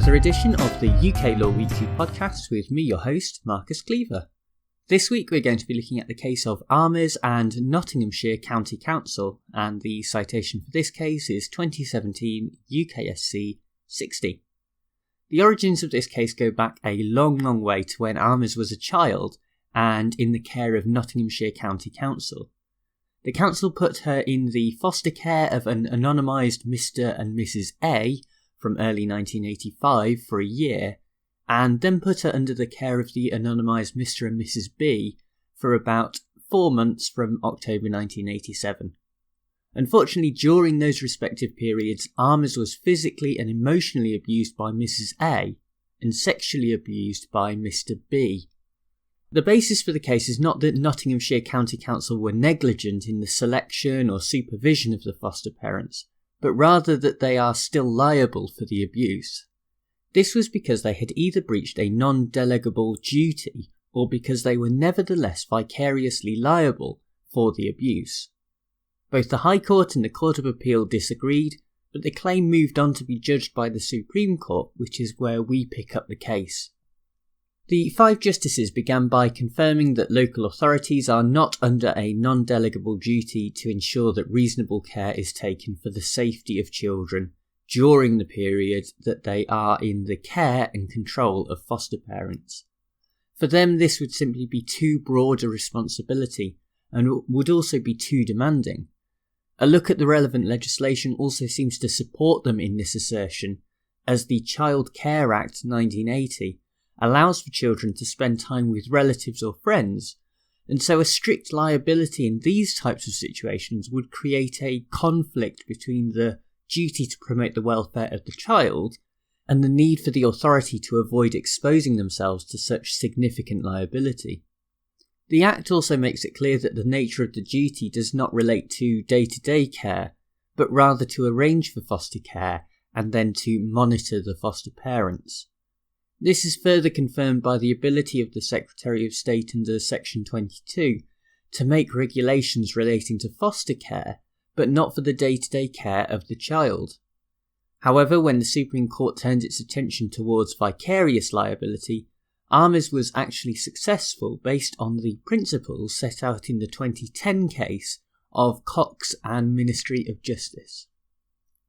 another edition of the UK Law Weekly podcast with me, your host, Marcus Cleaver. This week we're going to be looking at the case of Armers and Nottinghamshire County Council, and the citation for this case is 2017 UKSC 60. The origins of this case go back a long way to when Armers was a child and in the care of Nottinghamshire County Council. The council put her in the foster care of an anonymised Mr. and Mrs. A from early 1985 for a year, and then put her under the care of the anonymised Mr. and Mrs. B for about 4 months from October 1987. Unfortunately, during those respective periods, Armers was physically and emotionally abused by Mrs. A and sexually abused by Mr. B. The basis for the case is not that Nottinghamshire County Council were negligent in the selection or supervision of the foster parents, but rather that they are still liable for the abuse. This was because they had either breached a non-delegable duty or because they were nevertheless vicariously liable for the abuse. Both the High Court and the Court of Appeal disagreed, but the claim moved on to be judged by the Supreme Court, which is where we pick up the case. The 5 justices began by confirming that local authorities are not under a non-delegable duty to ensure that reasonable care is taken for the safety of children during the period that they are in the care and control of foster parents. For them, this would simply be too broad a responsibility and would also be too demanding. A look at the relevant legislation also seems to support them in this assertion, as the Child Care Act 1980 allows for children to spend time with relatives or friends, and so a strict liability in these types of situations would create a conflict between the duty to promote the welfare of the child and the need for the authority to avoid exposing themselves to such significant liability. The Act also makes it clear that the nature of the duty does not relate to day-to-day care, but rather to arrange for foster care and then to monitor the foster parents. This is further confirmed by the ability of the Secretary of State under Section 22 to make regulations relating to foster care, but not for the day-to-day care of the child. However, when the Supreme Court turned its attention towards vicarious liability, Armers was actually successful based on the principles set out in the 2010 case of Cox and Ministry of Justice.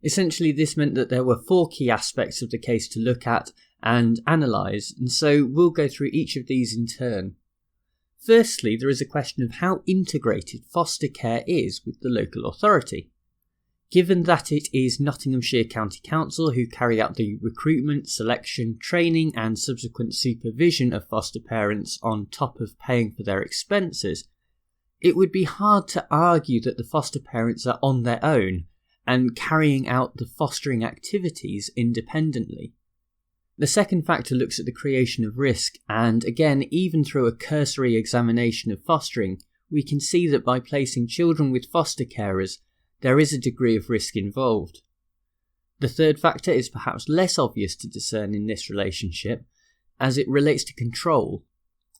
Essentially, this meant that there were 4 key aspects of the case to look at and analyse, and so we'll go through each of these in turn. Firstly, there is a question of how integrated foster care is with the local authority. Given that it is Nottinghamshire County Council who carry out the recruitment, selection, training and subsequent supervision of foster parents on top of paying for their expenses, it would be hard to argue that the foster parents are on their own and carrying out the fostering activities independently. The second factor looks at the creation of risk, and again, even through a cursory examination of fostering, we can see that by placing children with foster carers, there is a degree of risk involved. The third factor is perhaps less obvious to discern in this relationship, as it relates to control.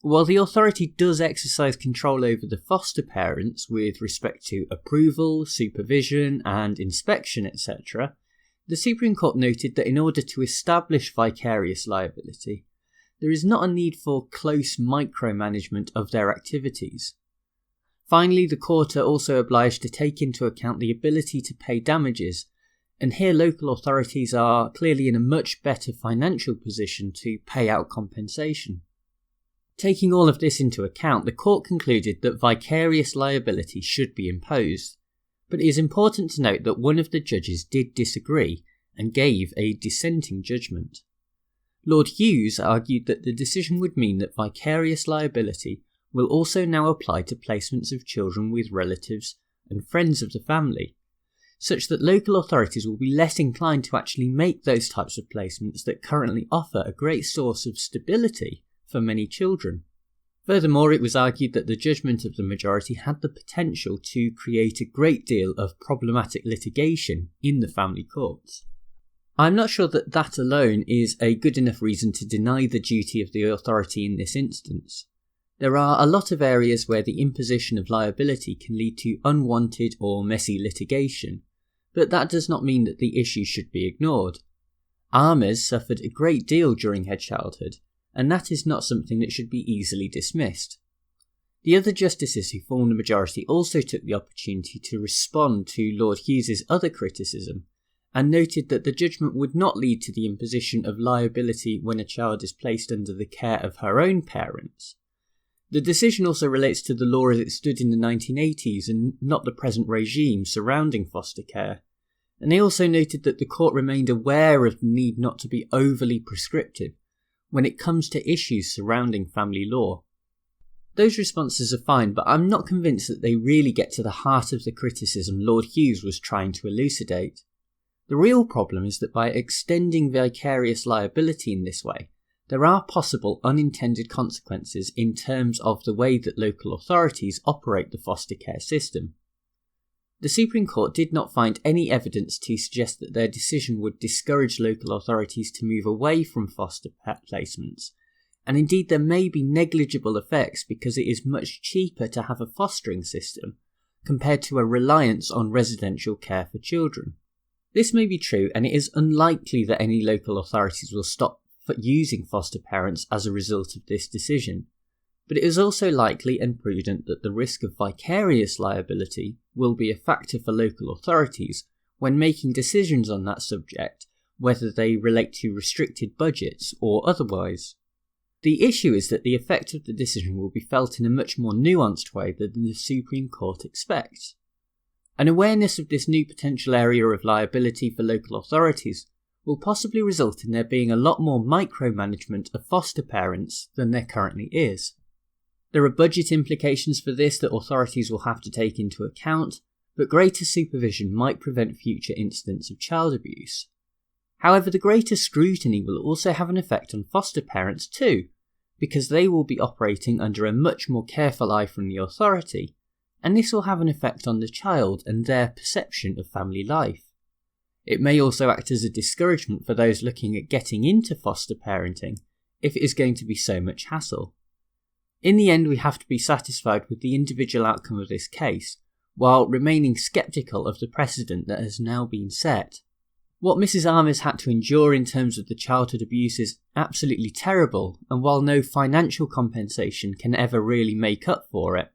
While the authority does exercise control over the foster parents with respect to approval, supervision and inspection, etc., the Supreme Court noted that in order to establish vicarious liability, there is not a need for close micromanagement of their activities. Finally, the court are also obliged to take into account the ability to pay damages, and here local authorities are clearly in a much better financial position to pay out compensation. Taking all of this into account, the court concluded that vicarious liability should be imposed, but it is important to note that one of the judges did disagree and gave a dissenting judgment. Lord Hughes argued that the decision would mean that vicarious liability will also now apply to placements of children with relatives and friends of the family, such that local authorities will be less inclined to actually make those types of placements that currently offer a great source of stability for many children. Furthermore, it was argued that the judgment of the majority had the potential to create a great deal of problematic litigation in the family courts. I'm not sure that that alone is a good enough reason to deny the duty of the authority in this instance. There are a lot of areas where the imposition of liability can lead to unwanted or messy litigation, but that does not mean that the issue should be ignored. Armers suffered a great deal during her childhood, and that is not something that should be easily dismissed. The other justices who formed the majority also took the opportunity to respond to Lord Hughes's other criticism, and noted that the judgment would not lead to the imposition of liability when a child is placed under the care of her own parents. The decision also relates to the law as it stood in the 1980s and not the present regime surrounding foster care, and they also noted that the court remained aware of the need not to be overly prescriptive when it comes to issues surrounding family law. Those responses are fine, but I'm not convinced that they really get to the heart of the criticism Lord Hughes was trying to elucidate. The real problem is that by extending vicarious liability in this way, there are possible unintended consequences in terms of the way that local authorities operate the foster care system. The Supreme Court did not find any evidence to suggest that their decision would discourage local authorities to move away from foster placements, and indeed there may be negligible effects because it is much cheaper to have a fostering system compared to a reliance on residential care for children. This may be true, and it is unlikely that any local authorities will stop using foster parents as a result of this decision, but it is also likely and prudent that the risk of vicarious liability will be a factor for local authorities when making decisions on that subject, whether they relate to restricted budgets or otherwise. The issue is that the effect of the decision will be felt in a much more nuanced way than the Supreme Court expects. An awareness of this new potential area of liability for local authorities will possibly result in there being a lot more micromanagement of foster parents than there currently is. There are budget implications for this that authorities will have to take into account, but greater supervision might prevent future incidents of child abuse. However, the greater scrutiny will also have an effect on foster parents too, because they will be operating under a much more careful eye from the authority, and this will have an effect on the child and their perception of family life. It may also act as a discouragement for those looking at getting into foster parenting if it is going to be so much hassle. In the end, we have to be satisfied with the individual outcome of this case, while remaining sceptical of the precedent that has now been set. What Mrs. Armers had to endure in terms of the childhood abuse is absolutely terrible, and while no financial compensation can ever really make up for it,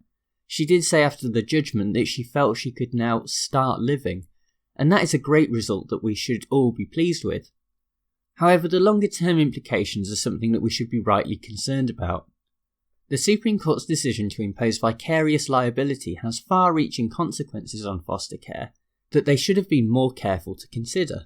she did say after the judgment that she felt she could now start living, and that is a great result that we should all be pleased with. However, the longer term implications are something that we should be rightly concerned about. The Supreme Court's decision to impose vicarious liability has far-reaching consequences on foster care that they should have been more careful to consider.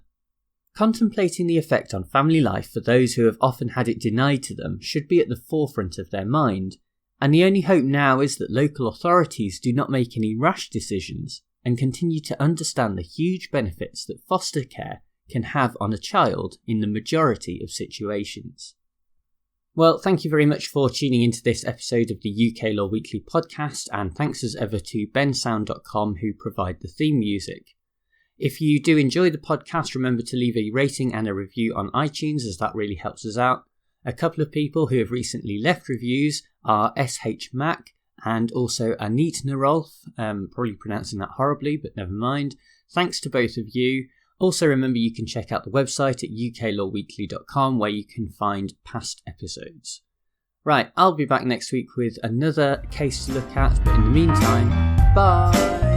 Contemplating the effect on family life for those who have often had it denied to them should be at the forefront of their mind, and the only hope now is that local authorities do not make any rash decisions and continue to understand the huge benefits that foster care can have on a child in the majority of situations. Well, thank you very much for tuning into this episode of the UK Law Weekly podcast, and thanks as ever to bensound.com who provide the theme music. If you do enjoy the podcast, remember to leave a rating and a review on iTunes, as that really helps us out. A couple of people who have recently left reviews are SH Mac and also Anit Narolf, probably pronouncing that horribly, but never mind. Thanks to both of you. Also remember you can check out the website at uklawweekly.com where you can find past episodes. Right, I'll be back next week with another case to look at, but in the meantime, bye!